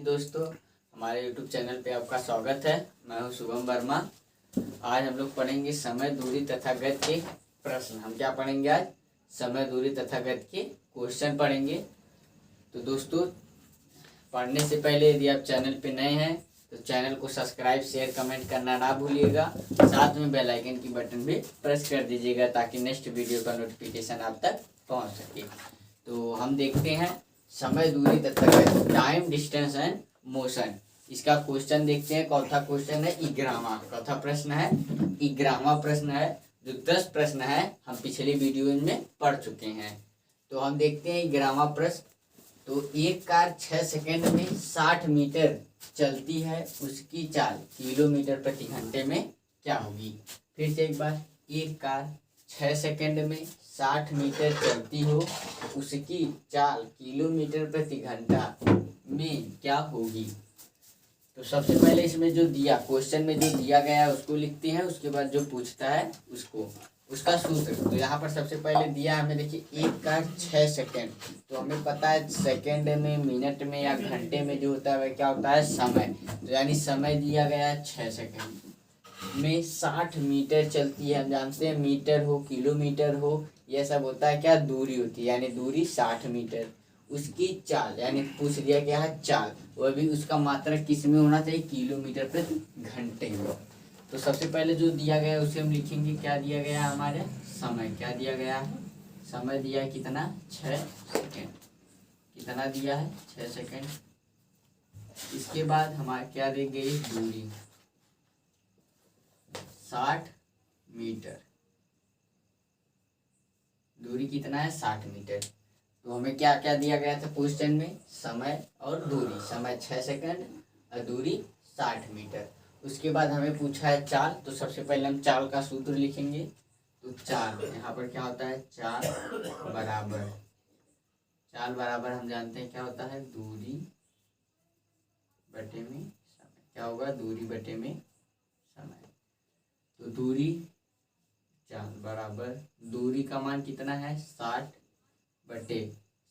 दोस्तों, हमारे YouTube channel पे आपका स्वागत है। मैं हूं शुभम वर्मा। आज हम लोग पढ़ेंगे समय, दूरी तथा गति के प्रश्न। हम क्या पढ़ेंगे आज? समय, दूरी तथा गति के क्वेश्चन पढ़ेंगे। तो दोस्तों, पढ़ने से पहले यदि आप चैनल पे नए हैं तो चैनल को सब्सक्राइब, शेयर, कमेंट करना ना भूलिएगा। साथ में बेल आइकन की बटन भी प्रेस कर दीजिएगा ताकि नेक्स्ट वीडियो का नोटिफिकेशन आप तक पहुँच सके। तो हम देखते हैं समय, दूरी तथा गति, टाइम, डिस्टेंस एंड मोशन। इसका क्वेश्चन देखते हैं। चौथा क्वेश्चन है 11वां। चौथा प्रश्न है 11वां प्रश्न है। जो 10 प्रश्न है हम पिछले वीडियो में पढ़ चुके हैं। तो हम देखते हैं 11वां प्रश्न। तो एक कार 6 सेकंड में 60 मीटर चलती है, उसकी चाल किलोमीटर प्रति घंटे में क्या होगी? फिर से एक बार, एक कार 6 सेकंड में 60 मीटर चलती हो, उसकी चाल किलोमीटर प्रति घंटा में क्या होगी? तो सबसे पहले इसमें जो दिया, क्वेश्चन में जो दिया गया है उसको लिखते हैं, उसके बाद जो पूछता है उसको, उसका सूत्र। तो यहाँ पर सबसे पहले दिया हमें, देखिए एक का 6 सेकंड। तो हमें पता है सेकंड में, मिनट में या घंटे में जो होता है वह क्या होता है? समय। तो यानी समय दिया गया है 6 सेकंड में 60 मीटर चलती है। हम जानते हैं मीटर हो, किलोमीटर हो, यह सब होता है क्या? दूरी होती है, यानी दूरी 60 मीटर। उसकी चाल, यानी पूछ लिया क्या है? चाल। वह भी उसका मात्रा किस में होना चाहिए? किलोमीटर प्रति घंटे में। तो सबसे पहले जो दिया गया है उसे हम लिखेंगे। क्या दिया गया है हमारे? समय। क्या दिया गया है? समय दिया है कितना? 6 सेकेंड। कितना दिया है? 6 सेकेंड। इसके बाद हमारे क्या दी गई? दूरी 60 मीटर। दूरी कितना है? 60 मीटर। तो हमें क्या क्या दिया गया था क्वेश्चन में? समय और दूरी। समय 6 सेकंड और दूरी 60 मीटर। उसके बाद हमें पूछा है चाल। तो सबसे पहले हम चाल का सूत्र लिखेंगे। तो चाल यहाँ पर क्या होता है? चाल बराबर, चाल बराबर हम जानते हैं क्या होता है? दूरी बटे में समय। क्या होगा? दूरी बटे में समय। तो दूरी, चाल बराबर, दूरी का मान कितना है? 60 बटे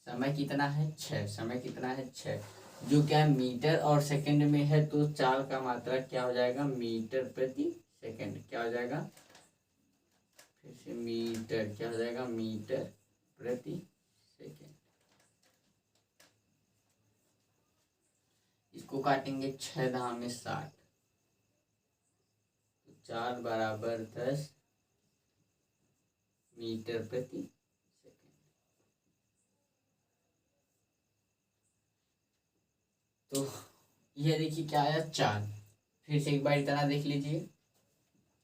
समय कितना है? 6। समय कितना है? 6। जो क्या है? मीटर और सेकंड में है। तो चाल का मात्रा क्या हो जाएगा? मीटर प्रति सेकंड। क्या हो जाएगा? फिर से मीटर। क्या हो जाएगा? मीटर प्रति सेकंड। इसको काटेंगे 6 दहा में 60। तो चाल बराबर 10 मीटर प्रति। तो ये देखिए क्या आया? चाल। फिर से एक बार इतना देख लीजिए।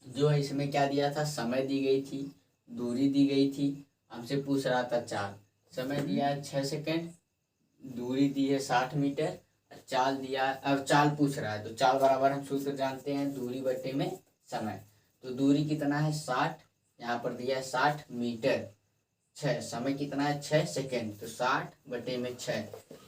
जो है इसमें क्या दिया था? समय दी गई थी, दूरी दी गई थी, हमसे पूछ रहा था चाल। समय दिया है 6 सेकंड, दूरी दी है 60 मीटर, चाल दिया है, अब चाल पूछ रहा है। तो चाल बराबर हम सूत्र जानते हैं, दूरी बटे में समय। तो दूरी कितना है? 60। यहाँ पर दिया है 60 मीटर। 6, समय कितना है? 6 सेकंड। तो 60 बटे में 6।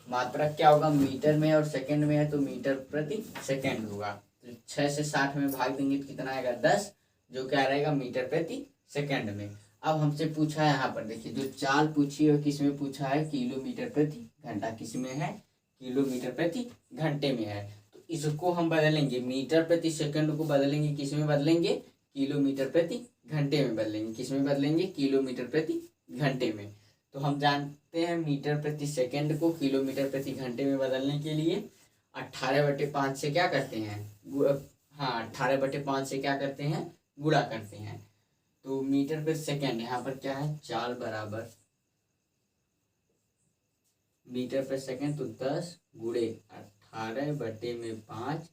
मात्रा क्या होगा? मीटर में और सेकंड में है तो मीटर प्रति सेकंड होगा। तो 6 से 60 में भाग देंगे तो कितना आएगा? 10, जो क्या रहेगा? मीटर प्रति सेकंड में। अब हमसे पूछा है यहाँ पर, देखिए जो चाल पूछी है किस में पूछा है? किलोमीटर प्रति घंटा। किस में है? किलोमीटर प्रति घंटे में है। तो इसको हम बदलेंगे, मीटर प्रति सेकंड को बदलेंगे, किस में बदलेंगे? किलोमीटर प्रति घंटे में बदलेंगे। किस में बदलेंगे? किलोमीटर प्रति घंटे में। तो हम जानते हैं मीटर प्रति सेकंड को किलोमीटर प्रति घंटे में बदलने के लिए 18/5 से क्या करते हैं? हाँ, 18/5 से क्या करते हैं? गुणा करते हैं। तो मीटर प्रति सेकंड यहाँ पर क्या है? चाल बराबर मीटर प्रति सेकंड। तो 10 गुणे 18/5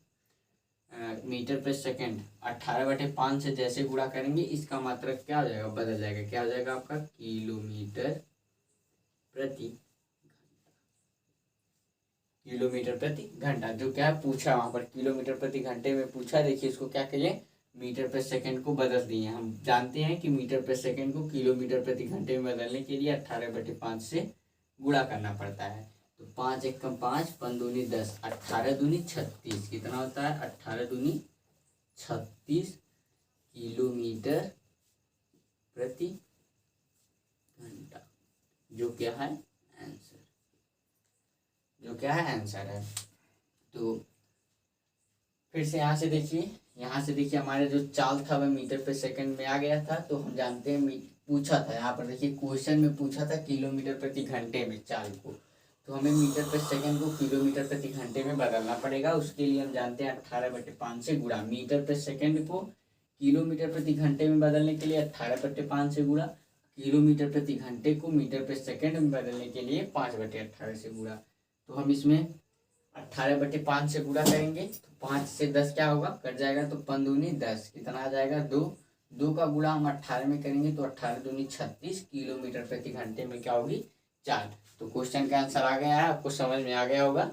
मीटर प्रति सेकंड। 18/5 से जैसे गुणा करेंगे इसका मात्रा क्या हो जाएगा? बदल जाएगा। क्या हो जाएगा आपका? किलोमीटर प्रति घंटा। जो क्या है पूछा वहां पर, किलोमीटर प्रति घंटे में पूछा। देखिए इसको क्या करिए? मीटर प्रति सेकंड को बदल दिए। हम जानते हैं कि मीटर प्रति सेकंड को किलोमीटर प्रति घंटे में बदलने के लिए 18/5 से गुणा करना पड़ता है। तो 5 एकम 5, 5 दूनी 10, 18 दूनी 36। कितना होता है? 18 दूनी 36 किलोमीटर प्रति घंटा। जो क्या है? आंसर। जो क्या है? आंसर है। तो फिर से यहाँ से देखिए हमारे जो चाल था वह मीटर पर सेकंड में आ गया था। तो हम जानते हैं पूछा था, यहाँ पर देखिए क्वेश्चन में पूछा था किलोमीटर प्रति घंटे में चाल को, तो हमें मीटर पर सेकंड को किलोमीटर प्रति घंटे में बदलना पड़ेगा। उसके लिए हम जानते हैं 18/5 से गुणा, मीटर पर सेकंड को किलोमीटर प्रति घंटे में बदलने के लिए 18/5 से गुणा, किलोमीटर प्रति घंटे को मीटर पर सेकंड में बदलने के लिए 5/18 से गुणा। तो हम इसमें 18/5 से गुणा करेंगे तो 5 से 10 क्या होगा, कट जाएगा, तो 5 दूनी 10, कितना आ जाएगा 2। 2 का गुणा हम 18 में करेंगे तो 18 दूनी 36 किलोमीटर प्रति घंटे में क्या होगी, चाल। तो क्वेश्चन का आंसर आ गया है, आपको समझ में आ गया होगा,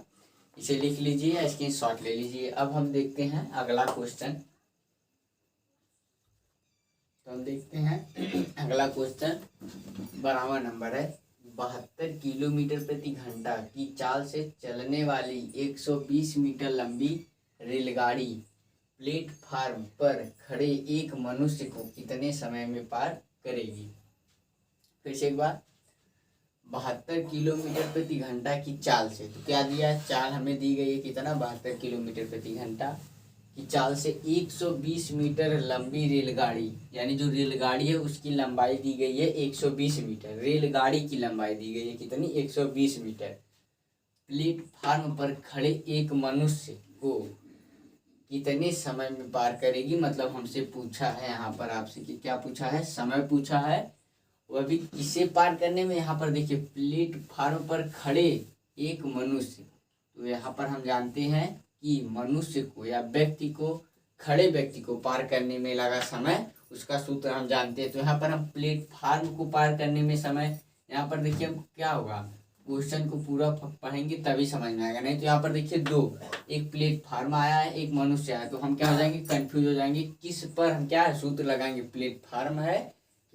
इसे लिख लीजिए, स्क्रीनशॉट ले लीजिए। अब हम देखते हैं अगला क्वेश्चन। तो हम देखते हैं अगला क्वेश्चन, बराबर नंबर है 72 किलोमीटर प्रति घंटा की चाल से चलने वाली 120 मीटर लंबी रेलगाड़ी प्लेटफार्म पर खड़े एक मनुष्य को कितने समय में पार करेगी। फिर से एक बार, 72 किलोमीटर प्रति घंटा की चाल से, तो क्या दिया है, चाल हमें दी गई है कितना, 72 किलोमीटर प्रति घंटा की चाल से 120 मीटर लंबी रेलगाड़ी, यानी जो रेलगाड़ी है उसकी लंबाई दी गई है 120 मीटर, रेलगाड़ी की लंबाई दी गई है कितनी, 120 मीटर, प्लेटफार्म पर खड़े एक मनुष्य को कितने समय में पार करेगी। मतलब हमसे पूछा है यहाँ पर आपसे कि क्या पूछा है, समय पूछा है, वह भी किसे पार करने में। यहाँ पर देखिए प्लेटफार्म पर खड़े एक मनुष्य, तो यहाँ पर हम जानते हैं कि मनुष्य को या व्यक्ति को, खड़े व्यक्ति को पार करने में लगा समय, उसका सूत्र हम जानते हैं। तो यहाँ पर हम प्लेटफार्म को पार करने में समय, यहाँ पर देखिए हम क्या होगा, क्वेश्चन को पूरा पढ़ेंगे तभी समझ में आएगा, नहीं तो यहाँ पर देखिए दो, एक प्लेटफार्म आया है, एक मनुष्य आया, तो हम क्या हो जाएंगे, कंफ्यूज हो जाएंगे, किस पर हम क्या है सूत्र लगाएंगे, प्लेटफार्म है,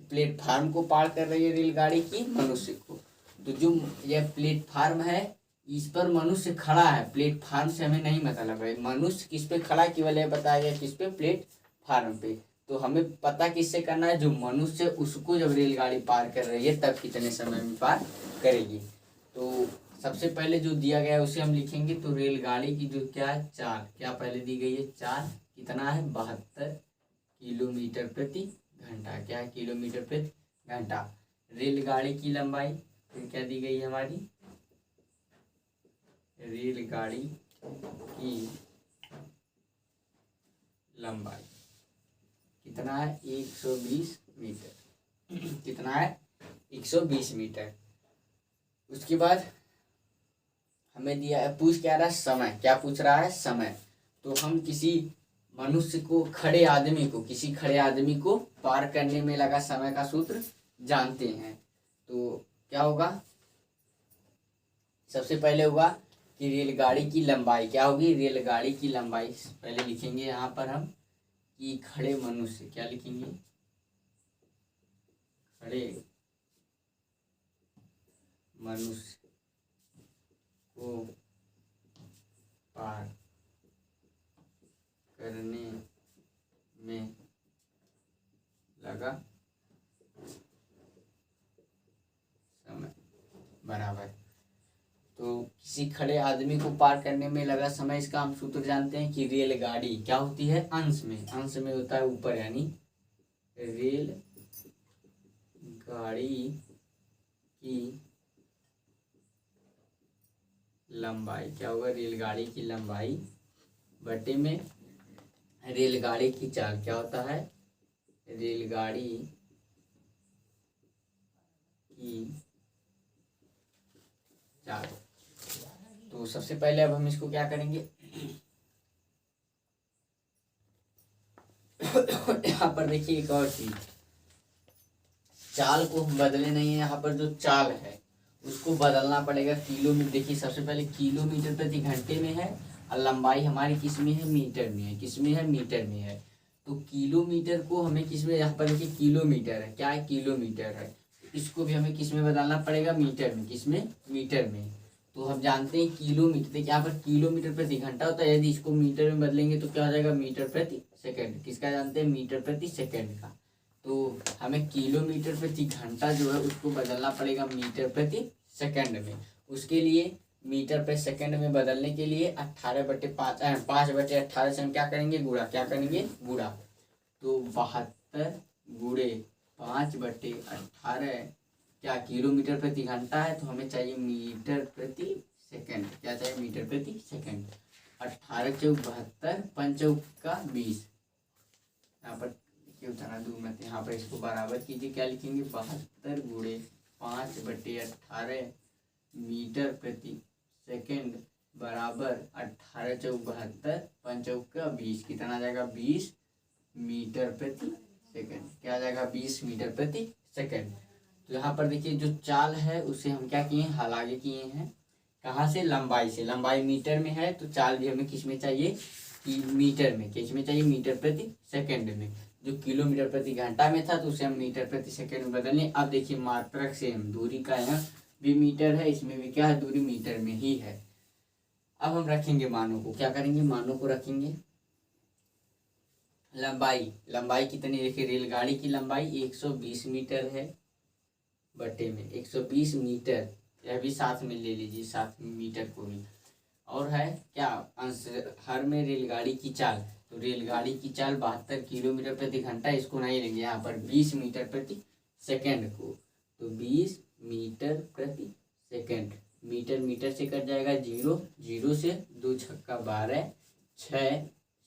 प्लेटफार्म को पार कर रही है रेलगाड़ी की मनुष्य को। तो जो यह प्लेटफार्म है इस पर मनुष्य खड़ा है, प्लेटफार्म से हमें नहीं मतलब है, मनुष्य किस पे खड़ा केवल यह बताया गया, किस पे, प्लेटफार्म पे। तो हमें पता किससे करना है, जो मनुष्य उसको जब रेलगाड़ी पार कर रही है तब कितने समय में पार करेगी। तो सबसे पहले जो दिया गया है उसे हम लिखेंगे। तो रेलगाड़ी की जो क्या है, चाल, क्या पहले दी गई है, चाल कितना है, 72 किलोमीटर प्रति घंटा, क्या है, किलोमीटर प्रति घंटा। रेलगाड़ी की लंबाई फिर क्या दी गई है हमारी, रेलगाड़ी की लंबाई कितना है, 120 मीटर, कितना है, 120 मीटर। उसके बाद हमें दिया है, पूछ क्या रहा है, समय, क्या पूछ रहा है, समय। तो हम किसी मनुष्य को, खड़े आदमी को, किसी खड़े आदमी को पार करने में लगा समय का सूत्र जानते हैं। तो क्या होगा, सबसे पहले होगा कि रेलगाड़ी की लंबाई क्या होगी, रेलगाड़ी की लंबाई पहले लिखेंगे यहाँ पर हम कि खड़े मनुष्य, क्या लिखेंगे, खड़े मनुष्य को पार करने में लगा समय बराबर। तो किसी खड़े आदमी को पार करने में लगा समय, इसका हम सूत्र जानते हैं कि रेलगाड़ी क्या होती है, अंश में होता है ऊपर, यानी रेल गाड़ी की लंबाई क्या होगा, रेलगाड़ी की लंबाई बटे में रेलगाड़ी की चाल, क्या होता है, रेलगाड़ी की चाल। तो सबसे पहले अब हम इसको क्या करेंगे, यहाँ पर देखिए एक और चीज, चाल को हम बदले नहीं है, यहाँ पर जो चाल है उसको बदलना पड़ेगा किलोमीटर। देखिए सबसे पहले किलोमीटर प्रति घंटे में है और लंबाई हमारी किस में है, मीटर में है, किस में है, मीटर में है। तो किलोमीटर को हमें किस में, यहाँ पर देखिए किलोमीटर है, क्या है, किलोमीटर है, इसको भी हमें किस में बदलना पड़ेगा, मीटर में, किस में, मीटर में। तो हम जानते हैं किलोमीटर, देखिए यहाँ पर किलोमीटर प्रति घंटा होता है, यदि इसको मीटर में बदलेंगे तो क्या हो जाएगा, मीटर प्रति सेकंड, किसका जानते हैं, मीटर प्रति सेकंड का। तो हमें किलोमीटर प्रति घंटा जो है उसको बदलना पड़ेगा मीटर प्रति सेकंड में। उसके लिए मीटर पे सेकंड में बदलने के लिए 18/5 5/18 से हम क्या करेंगे, गुणा। क्या करेंगे, गुणा। तो 72 गुणे 5/18 क्या किलोमीटर प्रति घंटा है, तो हमें चाहिए मीटर प्रति सेकंड। क्या चाहिए, मीटर प्रति सेकंड। 18 चौक 72, 5 चौक का 20। यहाँ पर क्यों उठाना दूर मत, यहाँ पर इसको बराबर कीजिए। क्या लिखेंगे, 72 गुणे 5/18 मीटर प्रति सेकंड बराबर 18 चौक 72, 5 चौक का 20। कितना आ जाएगा, 20 मीटर प्रति सेकंड। क्या आ जाएगा, 20 मीटर प्रति सेकंड। तो यहाँ पर देखिए जो चाल है उसे हम क्या किए हैं, हल आगे किए हैं। कहाँ से, लंबाई से। लंबाई मीटर में है तो चाल भी हमें किस में चाहिए, कि मीटर में। किस में चाहिए, मीटर प्रति सेकंड में। जो किलोमीटर प्रति घंटा में था तो उसे हम मीटर प्रति सेकंड में बदल लें। अब देखिए मात्रक सेम, दूरी का यहाँ भी मीटर है, इसमें भी क्या है, दूरी मीटर में ही है। अब हम रखेंगे मानों को। क्या करेंगे, मानों को रखेंगे। लंबाई कितनी, देखिए रेलगाड़ी की लंबाई 120 मीटर है, बटे में 120 मीटर। यह भी साथ में ले लीजिए, साथ में मीटर को भी। और है क्या, अंश हर में रेलगाड़ी की चाल। तो रेलगाड़ी की चाल 72 किलोमीटर प्रति घंटा, इसको नहीं लेंगे यहाँ पर 20 मीटर प्रति सेकंड को। तो 20 मीटर प्रति सेकंड। मीटर से कट जाएगा 0, 0 से 2 छक्का 12, 6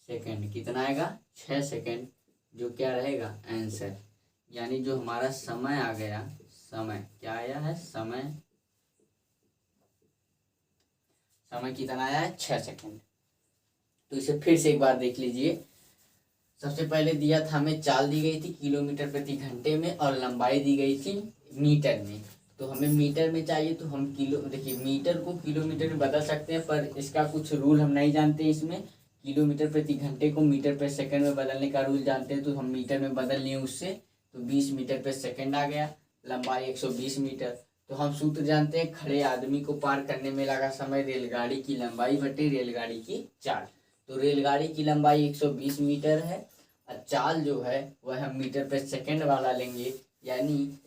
सेकंड। कितना आएगा, 6 सेकंड। जो क्या रहेगा, आंसर। यानी जो हमारा समय आ गया, समय क्या आया है, समय कितना आया है, 6 सेकंड। तो इसे फिर से एक बार देख लीजिए। सबसे पहले दिया था हमें, चाल दी गई थी किलोमीटर प्रति घंटे में और लंबाई दी गई थी मीटर में। तो हमें मीटर में चाहिए तो हम देखिए मीटर को किलोमीटर में बदल सकते हैं, पर इसका कुछ रूल हम नहीं जानते। इसमें किलोमीटर प्रति घंटे को मीटर पर सेकंड में बदलने का रूल जानते हैं, तो हम मीटर में बदल लिए उससे। तो 20 मीटर पर सेकंड आ गया। लंबाई 120 मीटर। तो हम सूत्र जानते हैं, खड़े आदमी को पार करने में लगा समय रेलगाड़ी की लंबाई बटे रेलगाड़ी की चाल। तो रेलगाड़ी की लंबाई 120 मीटर है और चाल जो है वह हम मीटर पर सेकंड वाला लेंगे, यानी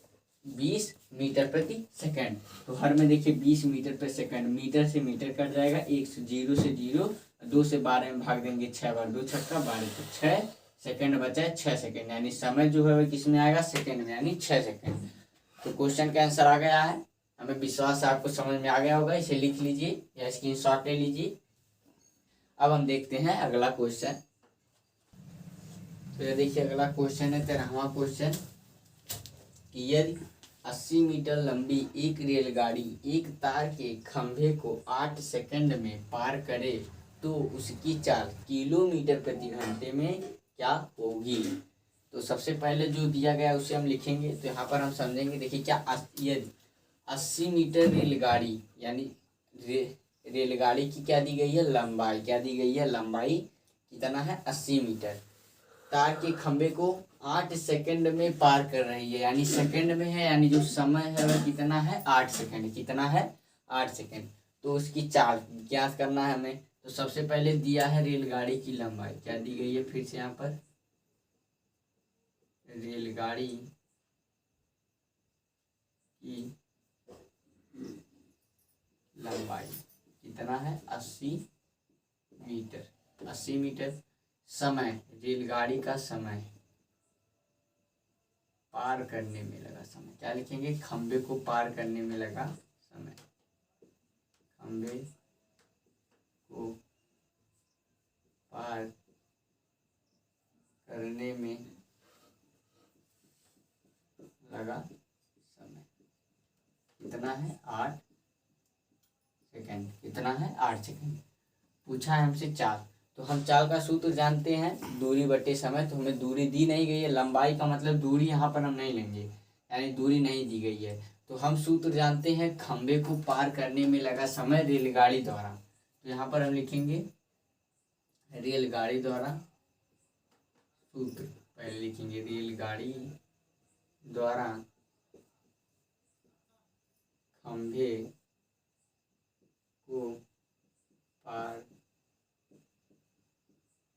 20 मीटर प्रति सेकंड। तो हर में देखिए 20 मीटर पर सेकंड, मीटर से मीटर कट जाएगा, 0 से 0, 2 से 12 में भाग देंगे, 6 बार 2 छक्का 12, तो 6 सेकंड बचा है, 6 सेकंड। यानी समय जो है वह किस में आएगा, सेकंड में, यानी 6 सेकंड। तो क्वेश्चन का आंसर आ गया है। हमें विश्वास है आपको समझ में आ गया होगा। इसे लिख लीजिए या स्क्रीनशॉट ले लीजिए। अब हम देखते हैं अगला क्वेश्चन। तो ये देखिए अगला क्वेश्चन है 13वां क्वेश्चन, कि यदि 80 मीटर लंबी एक रेलगाड़ी एक तार के खंभे को 8 सेकंड में पार करे तो उसकी चाल किलोमीटर प्रति घंटे में क्या होगी। तो सबसे पहले जो दिया गया उसे हम लिखेंगे। तो यहाँ पर हम समझेंगे, देखिए क्या, यदि 80 मीटर रेलगाड़ी, यानी रेलगाड़ी की क्या दी गई है, लंबाई। क्या दी गई है, लंबाई कितना है, 80 मीटर। तार के खंभे को 8 सेकंड में पार कर रही है, यानी सेकंड में है, यानी जो समय है वह कितना है, 8 सेकंड। कितना है, 8 सेकंड। तो उसकी चाल ज्ञात करना है हमें। तो सबसे पहले दिया है रेलगाड़ी की लंबाई। क्या दी गई है, फिर से यहाँ पर रेलगाड़ी की लंबाई कितना है, 80 मीटर। 80 मीटर। समय, रेलगाड़ी का समय, पार करने में लगा समय। क्या लिखेंगे, खंबे को पार करने में लगा समय। खंबे को पार करने में लगा समय कितना है, 8 सेकंड। कितना है, 8 सेकंड। पूछा है हमसे चाल। तो हम चाल का सूत्र जानते हैं, दूरी बटे समय। तो हमें दूरी दी नहीं गई है, लंबाई का मतलब दूरी यहाँ पर हम नहीं लेंगे, यानी दूरी नहीं दी गई है। तो हम सूत्र जानते हैं, खंबे को पार करने में लगा समय रेलगाड़ी द्वारा। तो यहाँ पर हम लिखेंगे रेलगाड़ी द्वारा, सूत्र पहले लिखेंगे, रेलगाड़ी द्वारा खंभे को पार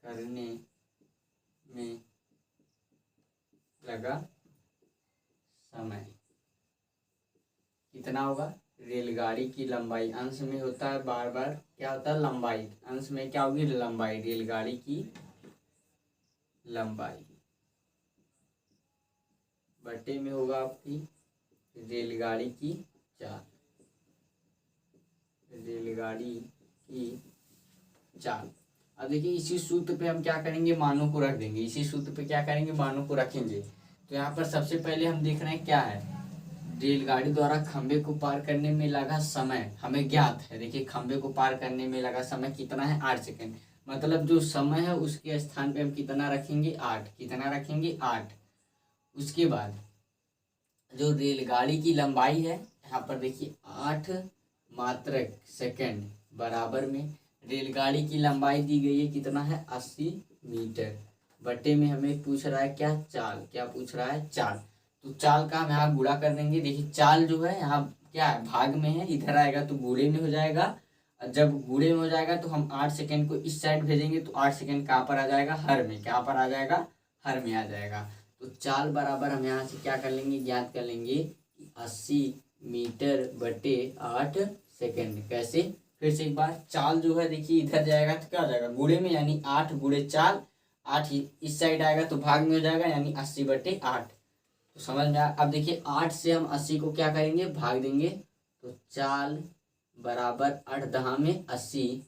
करने में लगा समय कितना होगा, रेलगाड़ी की लंबाई, अंश में होता है बार बार क्या होता है, लंबाई, अंश में क्या होगी, लंबाई, रेलगाड़ी की लंबाई, बटे में होगा आपकी रेलगाड़ी की चाल, रेलगाड़ी की चाल। अब देखिए इसी सूत्र पे हम क्या करेंगे, मानों को रख देंगे, इसी सूत्र पे क्या करेंगे, मानों को रखेंगे। तो यहाँ पर सबसे पहले हम देख रहे हैं क्या है, रेलगाड़ी द्वारा खंबे को पार करने में लगा समय हमें ज्ञात है। देखिए खंबे को पार करने में लगा समय कितना है, 8 सेकंड। मतलब जो समय है उसके स्थान पे हम कितना रखेंगे, 8, कितना रखेंगे, 8। उसके बाद जो रेलगाड़ी की लंबाई है, यहाँ पर देखिए 8 मात्रक सेकंड बराबर में रेलगाड़ी की लंबाई दी गई है, कितना है, 80 मीटर, बटे में हमें पूछ रहा है क्या, चाल, क्या पूछ रहा है, चाल। तो चाल का हम यहाँ गुणा कर देंगे। देखिए चाल जो है यहाँ क्या है, भाग में है, इधर आएगा तो गुणे में हो जाएगा। और जब गुणे में हो जाएगा तो हम 8 सेकंड को इस साइड भेजेंगे तो 8 सेकंड कहाँ पर आ जाएगा, हर में, कहाँ पर आ जाएगा, हर में आ जाएगा। तो चाल बराबर हम यहाँ से क्या कर लेंगे, ज्ञात कर लेंगे 80 मीटर बटे 8 सेकंड। कैसे, फिर से एक बार, चाल जो है देखिए इधर जाएगा तो क्या हो जाएगा, गुणे में, यानी 8 गुणे चाल, 8 इस साइड आएगा तो भाग में हो जाएगा, यानी 80 बटे 8। तो समझ में आया। अब देखिए 8 से हम 80 को क्या करेंगे, भाग देंगे, तो चाल बराबर 8 दहा में 80,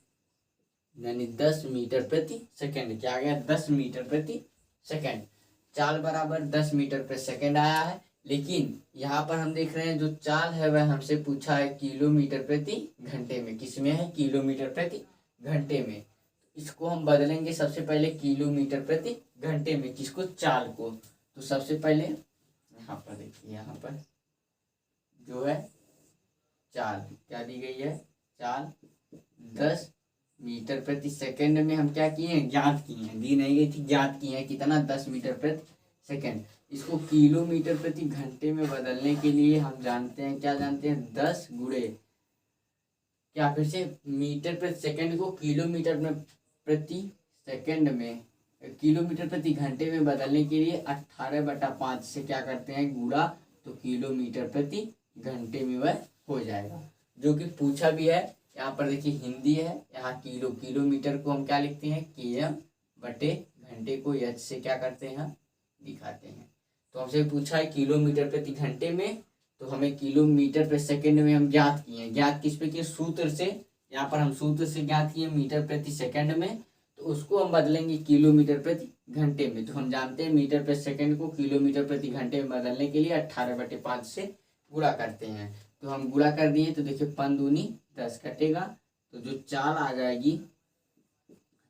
यानी 10 मीटर प्रति सेकंड। क्या आ गया, 10 मीटर प्रति सेकंड। चाल बराबर 10 मीटर प्रति सेकंड आया है। लेकिन यहाँ पर हम देख रहे हैं जो चाल है वह हमसे पूछा है किलोमीटर प्रति घंटे में। किसमें है, किलोमीटर प्रति घंटे में। इसको हम बदलेंगे सबसे पहले किलोमीटर प्रति घंटे में, किसको, चाल को। तो सबसे पहले यहाँ पर देखिए, यहाँ पर जो है चाल क्या दी गई है, चाल 10 मीटर प्रति सेकंड में हम क्या किए हैं, ज्ञात किए हैं, दी नहीं गई थी, ज्ञात किए हैं, कितना, 10 मीटर प्रति सेकंड। इसको किलोमीटर प्रति घंटे में बदलने के लिए हम जानते हैं, क्या जानते हैं, 10 गुणे क्या, फिर से मीटर प्रति सेकंड को किलोमीटर में प्रति सेकंड में, किलोमीटर प्रति घंटे में बदलने के लिए 18/5 से क्या करते हैं, गुणा, तो किलोमीटर प्रति घंटे में वह हो जाएगा, जो कि पूछा भी है। यहाँ पर देखिए हिंदी है, यहाँ किलोमीटर को हम क्या लिखते हैं, km बटे घंटे को एच से क्या करते हैं, दिखाते हैं। तो हमसे पूछा है किलोमीटर प्रति घंटे में, तो हमें किलोमीटर प्रति सेकंड में हम ज्ञात किए हैं। ज्ञात किस पे किए, सूत्र से। यहाँ पर हम सूत्र से ज्ञात किए मीटर प्रति सेकंड में, तो उसको हम बदलेंगे किलोमीटर प्रति घंटे में। तो हम जानते हैं मीटर प्रति सेकंड को किलोमीटर प्रति घंटे में बदलने के लिए 18/5 से गुणा करते हैं। तो हम गुणा कर दिए, तो देखिए 5 दूनी 10 कटेगा, तो जो चाल आ जाएगी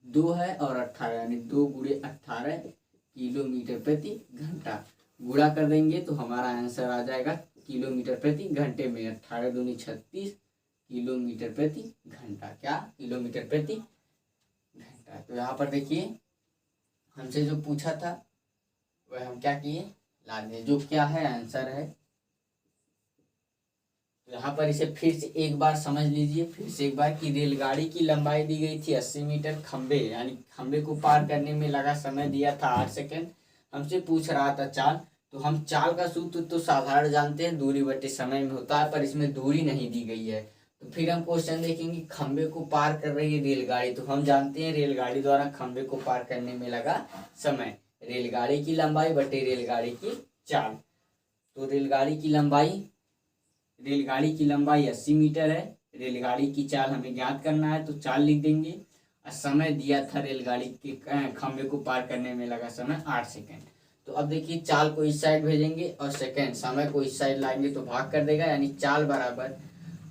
2 है और 18, यानी 2 गुणे 18 किलोमीटर प्रति घंटा। गुणा कर देंगे तो हमारा आंसर आ जाएगा किलोमीटर प्रति घंटे में, 18 दूनी 36 किलोमीटर प्रति घंटा। क्या, किलोमीटर प्रति घंटा। तो यहाँ पर देखिए हमसे जो पूछा था वह हम क्या किए, ला दिए, जो क्या है, आंसर है। तो यहाँ पर इसे फिर से एक बार समझ लीजिए, फिर से एक बार, कि रेलगाड़ी की लंबाई दी गई थी 80 मीटर, खंबे यानी खंबे को पार करने में लगा समय दिया था 8 सेकंड। हमसे पूछ रहा था चाल, तो हम चाल का सूत्र तो साधारण जानते हैं, दूरी बटे समय में होता है, पर इसमें दूरी नहीं दी गई है। तो फिर हम क्वेश्चन देखेंगे, खंबे को पार कर रही है रेलगाड़ी, तो हम जानते हैं रेलगाड़ी द्वारा खंबे को पार करने में लगा समय, रेलगाड़ी की लंबाई बटे रेलगाड़ी की चाल। तो रेलगाड़ी की लंबाई 80 मीटर है, रेलगाड़ी की चाल हमें ज्ञात करना है, तो चाल लिख देंगे। और समय दिया था रेलगाड़ी के खंबे को पार करने में लगा समय 8 सेकंड। तो अब देखिए चाल को इस साइड भेजेंगे और सेकंड, समय को इस साइड लाएंगे तो भाग कर देगा, यानी चाल बराबर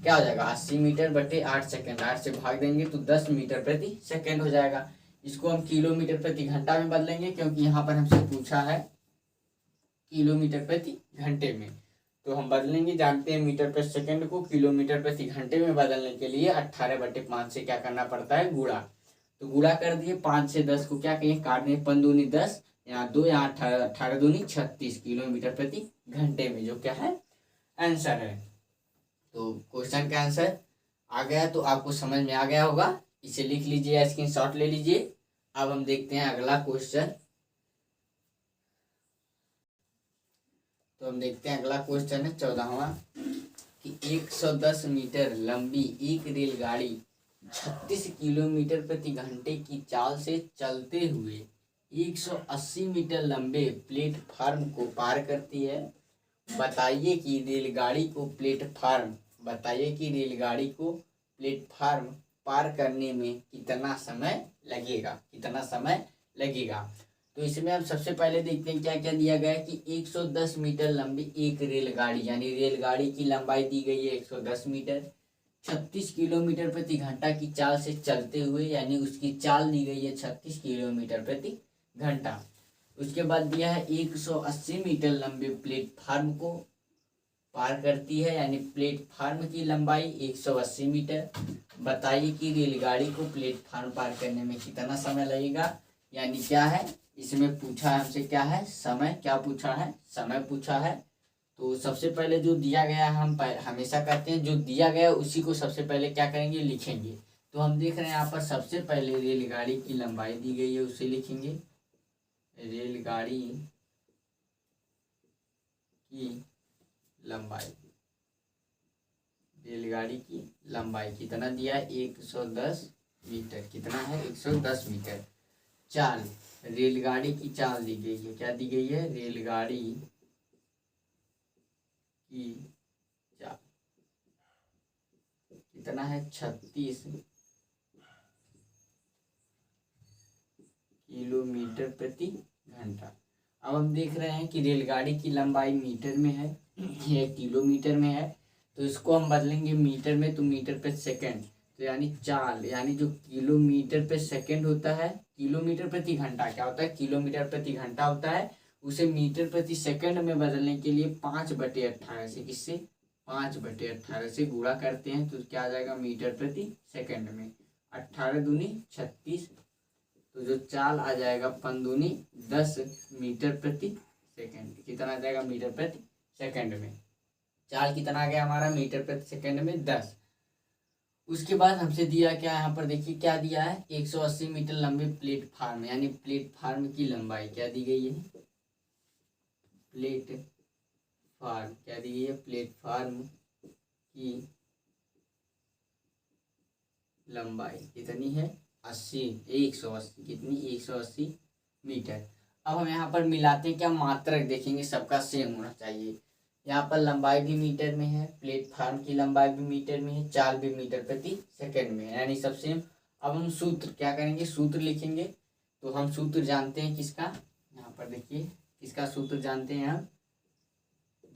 क्या हो जाएगा, 80 मीटर बटे 8 सेकंड। 8 से भाग देंगे तो 10 मीटर प्रति सेकंड हो जाएगा। इसको हम किलोमीटर प्रति घंटा में बदलेंगे, क्योंकि यहाँ पर हमसे पूछा है किलोमीटर प्रति घंटे में। तो हम बदलेंगे, जानते हैं मीटर प्रति सेकंड को किलोमीटर प्रति घंटे में बदलने के लिए 18/5 से क्या करना पड़ता है, गुणा। तो गुणा कर दिए, 5 से 10 को क्या कहें, काट दिए, 5 दूनी 10, यहाँ 2, यहाँ 18, 18 दूनी 36 किलोमीटर प्रति घंटे में, जो क्या है, आंसर है। तो क्वेश्चन का आंसर आ गया, तो आपको समझ में आ गया होगा। इसे लिख लीजिए, स्क्रीनशॉट ले लीजिए। अब हम देखते हैं अगला क्वेश्चन। तो हम देखते हैं अगला क्वेश्चन है 14वां, कि 110 मीटर लंबी एक रेलगाड़ी 36 किलोमीटर प्रति घंटे की चाल से चलते हुए 180 मीटर लंबे प्लेटफार्म को पार करती है। बताइए कि रेलगाड़ी को प्लेटफार्म पार करने में कितना समय लगेगा। तो इसमें हम सबसे पहले देखते हैं क्या क्या दिया गया है कि 110 मीटर लंबी एक रेलगाड़ी, यानी रेलगाड़ी की लंबाई दी गई है 110 मीटर, 36 किलोमीटर प्रति घंटा की चाल से चलते हुए, यानी उसकी चाल दी गई है 36 किलोमीटर प्रति घंटा। उसके बाद दिया है 180 मीटर लंबे प्लेटफार्म को पार करती है, यानी प्लेटफार्म की लंबाई 180 मीटर। बताइए कि रेलगाड़ी को प्लेटफार्म पार करने में कितना समय लगेगा, यानी क्या है इसमें पूछा है हमसे, क्या है समय, क्या पूछा है समय पूछा है। तो सबसे पहले जो दिया गया है, हम हमेशा कहते हैं जो दिया गया है उसी को सबसे पहले क्या करेंगे, लिखेंगे। तो हम देख रहे हैं यहाँ पर सबसे पहले रेलगाड़ी की लंबाई दी गई है, उसे लिखेंगे। रेलगाड़ी की लंबाई कितना दिया है, 110 मीटर। कितना है, 110 मीटर। चाल, रेलगाड़ी की चाल दी गई है, क्या दी गई है, रेलगाड़ी की चाल कितना है, 36 किलोमीटर प्रति घंटा। अब हम देख रहे हैं कि रेलगाड़ी की लंबाई मीटर में है, यह किलोमीटर में है, तो इसको हम बदलेंगे मीटर में, तो मीटर पे सेकंड, तो यानी चाल, यानी जो किलोमीटर पे सेकंड होता है, किलोमीटर प्रति घंटा क्या होता है, किलोमीटर प्रति घंटा होता है, उसे मीटर प्रति सेकंड में बदलने के लिए 5/18 से, किससे 5/18 से गुणा करते हैं, तो क्या आ जाएगा मीटर प्रति सेकंड में। 18 दूनी 36, तो जो चाल आ जाएगा 5 दूनी 10 मीटर प्रति सेकंड। कितना आ जाएगा, मीटर प्रति सेकंड में। चाल कितना आ गया हमारा, मीटर प्रति सेकंड में 10। उसके बाद हमसे दिया क्या, यहाँ पर देखिए क्या दिया है, 180 मीटर लंबे प्लेटफार्म, यानी प्लेटफार्म की लंबाई क्या दी गई है, प्लेटफार्म क्या दी गई है, प्लेटफार्म की लंबाई कितनी है, 180, कितनी, 180 मीटर। अब हम यहाँ पर मिलाते हैं क्या, मात्रक देखेंगे, सबका सेम होना चाहिए। यहाँ पर लंबाई भी मीटर में है, प्लेटफार्म की लंबाई भी मीटर में है, चाल भी मीटर प्रति सेकंड में है, यानी सब सेम। अब हम सूत्र क्या करेंगे, सूत्र लिखेंगे। तो हम सूत्र जानते हैं किसका, यहाँ पर देखिए किसका सूत्र जानते हैं हम,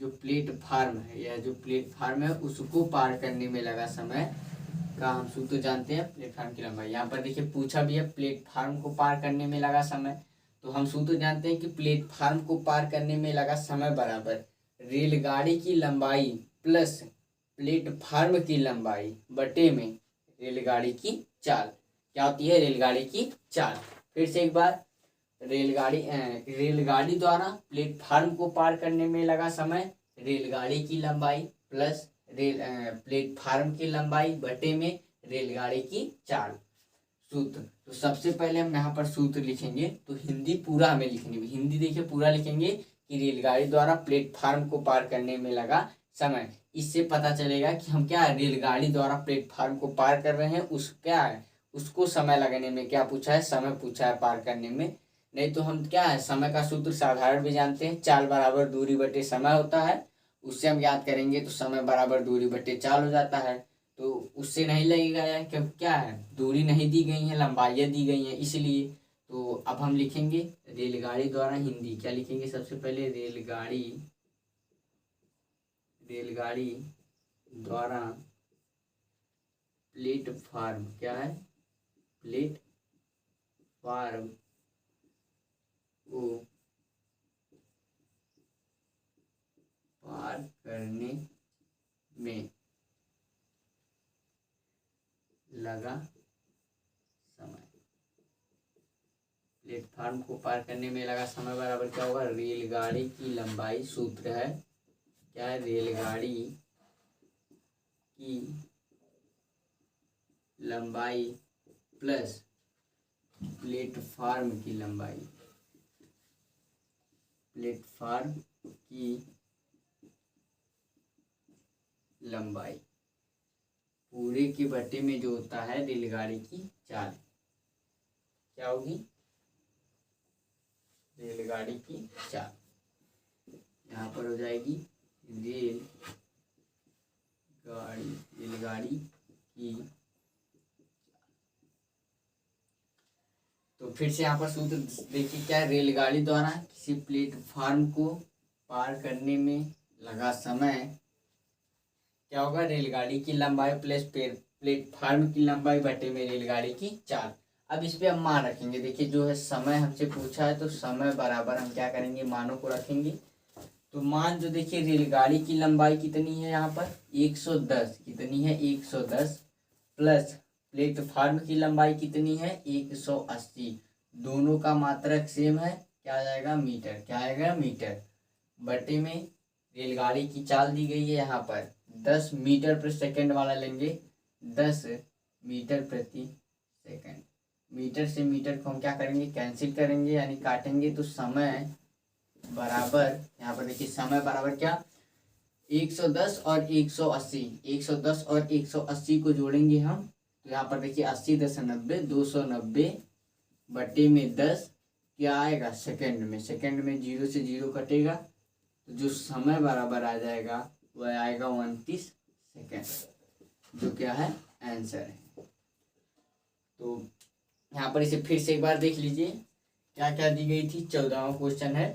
जो प्लेटफार्म है, या जो प्लेटफार्म है उसको पार करने में लगा समय का हम सूत्र जानते हैं, प्लेटफार्म की लंबाई। यहाँ पर देखिए पूछा भी है प्लेटफार्म को पार करने में लगा समय, तो हम सूत्र जानते हैं कि प्लेटफार्म को पार करने में लगा समय बराबर रेलगाड़ी की लंबाई प्लस प्लेटफार्म की लंबाई बटे में रेलगाड़ी की चाल। क्या होती है, रेलगाड़ी की चाल। फिर से एक बार, रेलगाड़ी द्वारा प्लेटफार्म को पार करने में लगा समय रेलगाड़ी की लंबाई प्लस प्लेटफार्म की लंबाई बटे में रेलगाड़ी की चाल। सूत्र, तो सबसे पहले हम यहाँ पर सूत्र लिखेंगे, तो हिंदी पूरा हमें लिखनी है, हिंदी देखिए पूरा लिखेंगे कि रेलगाड़ी द्वारा प्लेटफार्म को पार करने में लगा समय। इससे पता चलेगा कि हम क्या है, रेलगाड़ी द्वारा प्लेटफार्म को पार कर रहे हैं, उस क्या है उसको समय लगने में क्या पूछा है, समय पूछा है पार करने में। नहीं तो हम क्या है, समय का सूत्र साधारण भी जानते हैं, चाल बराबर दूरी बटे समय होता है, उससे हम याद करेंगे तो समय बराबर दूरी बटे चाल हो जाता है। तो उससे नहीं लगेगा यार, क्योंकि क्या है, दूरी नहीं दी गई है, लंबाइयाँ दी गई हैं, इसलिए। तो अब हम लिखेंगे रेलगाड़ी द्वारा, हिंदी क्या लिखेंगे, सबसे पहले रेलगाड़ी द्वारा प्लेटफार्म, क्या है, प्लेटफार्म को पार करने में लगा समय। प्लेटफार्म को पार करने में लगा समय बराबर क्या होगा, रेलगाड़ी की लंबाई, सूत्र है क्या है, रेलगाड़ी की लंबाई प्लस प्लेटफार्म की लंबाई, प्लेटफार्म की लंबाई, पूरे के बटे में जो होता है रेलगाड़ी की चाल, क्या होगी? रेलगाड़ी की चाल। यहाँ पर हो जाएगी रेलगाड़ी की। तो फिर से यहाँ पर सूत्र देखिए क्या है, रेलगाड़ी द्वारा किसी प्लेटफार्म को पार करने में लगा समय क्या होगा? रेलगाड़ी की लंबाई प्लस प्लेटफार्म की लंबाई बटे में रेलगाड़ी की चाल। अब इस पे हम मान रखेंगे। देखिए जो है समय हमसे पूछा है तो समय बराबर हम क्या करेंगे? मानों को रखेंगे। तो मान जो देखिए रेलगाड़ी की लंबाई कितनी है यहाँ पर 110, कितनी है 110, प्लस प्लेटफार्म की लंबाई कितनी है 180, दोनों का मात्रक सेम है, क्या आ जाएगा? मीटर। क्या आएगा? मीटर। बटे में रेलगाड़ी की चाल दी गई है यहाँ पर 10 मीटर प्रति सेकंड वाला लेंगे, 10 मीटर प्रति सेकंड। मीटर से मीटर को हम क्या करेंगे? कैंसिल करेंगे यानी काटेंगे। तो समय बराबर, यहाँ पर देखिए समय बराबर क्या? 110 और 180, 110 और 180 को जोड़ेंगे हम तो यहाँ पर देखिए 80 10 90, 290 बटे में 10 क्या आएगा? सेकंड में। सेकंड में 0 से 0 कटेगा तो जो समय बराबर आ जाएगा वह आएगा 29 सेकंड, जो क्या है? आंसर है। तो यहाँ पर इसे फिर से एक बार देख लीजिए क्या क्या दी गई थी। 14वां क्वेश्चन है,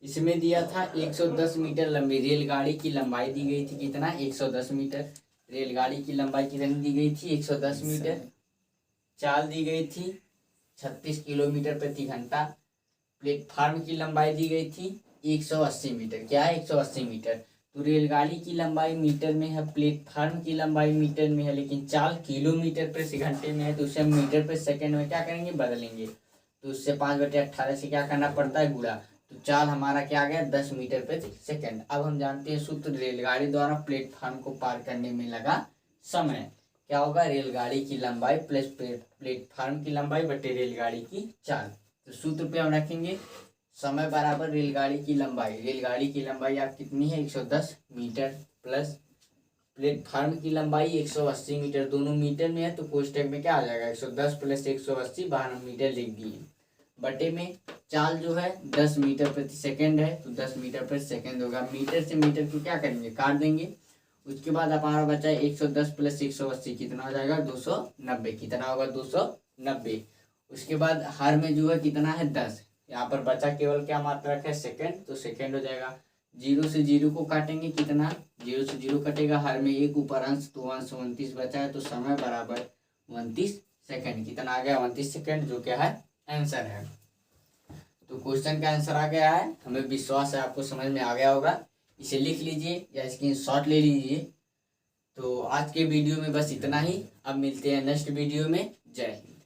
इसमें दिया था 110 मीटर लंबी रेलगाड़ी की लंबाई दी गई थी, कितना? 110 मीटर। रेलगाड़ी की लंबाई कितनी दी गई थी? 110 मीटर। चाल दी गई थी 36 किलोमीटर प्रति घंटा। प्लेटफार्म की लंबाई दी गई थी 180 मीटर। क्या है? 180 मीटर। तो रेलगाड़ी की लंबाई मीटर में है, प्लेटफार्म की लंबाई मीटर में है, लेकिन चाल किलोमीटर प्रति घंटे में है, तो उसे हम मीटर प्रति सेकंड में क्या करेंगे? बदलेंगे। तो उससे 5/18 से क्या करना पड़ता है? गुणा। तो चाल हमारा क्या आ गया? 10 मीटर प्रति सेकंड। अब हम जानते हैं सूत्र, रेलगाड़ी द्वारा प्लेटफार्म को पार करने में लगा समय क्या होगा? रेलगाड़ी की लंबाई प्लस प्लेटफार्म की लंबाई बटे रेलगाड़ी की चाल। तो सूत्र पे हम रखेंगे समय बराबर रेलगाड़ी की लंबाई। रेलगाड़ी की लंबाई आप कितनी है? 110 मीटर, प्लस प्लेटफार्म की लंबाई 180 मीटर, दोनों मीटर में है तो कोष्टक में क्या आ जाएगा? 110 प्लस 180, 12 मीटर लिख दिए, बटे में चाल जो है 10 मीटर प्रति सेकंड है तो 10 मीटर प्रति सेकंड होगा। मीटर से मीटर को क्या करेंगे? काट देंगे। उसके बाद हमारा बचा है 110 प्लस 180, कितना हो जाएगा? 290। कितना होगा? 290। उसके बाद हर में जो है कितना है? 10। यहाँ पर बचा केवल क्या मात्रक है? सेकंड, तो सेकंड हो जाएगा। 0 से 0 को काटेंगे, कितना? 0 से 0 कटेगा, हर में 1 ऊपर अंश, तो अंश 29 बचा है, तो समय बराबर 29 सेकंड। कितना आ गया? 29 सेकंड, जो क्या है? आंसर है। तो क्वेश्चन का आंसर आ गया है, हमें विश्वास है आपको समझ में आ गया होगा। इसे लिख लीजिए या स्क्रीनशॉट ले लीजिए। तो आज के वीडियो में बस इतना ही, अब मिलते हैं नेक्स्ट वीडियो में। जय हिंद।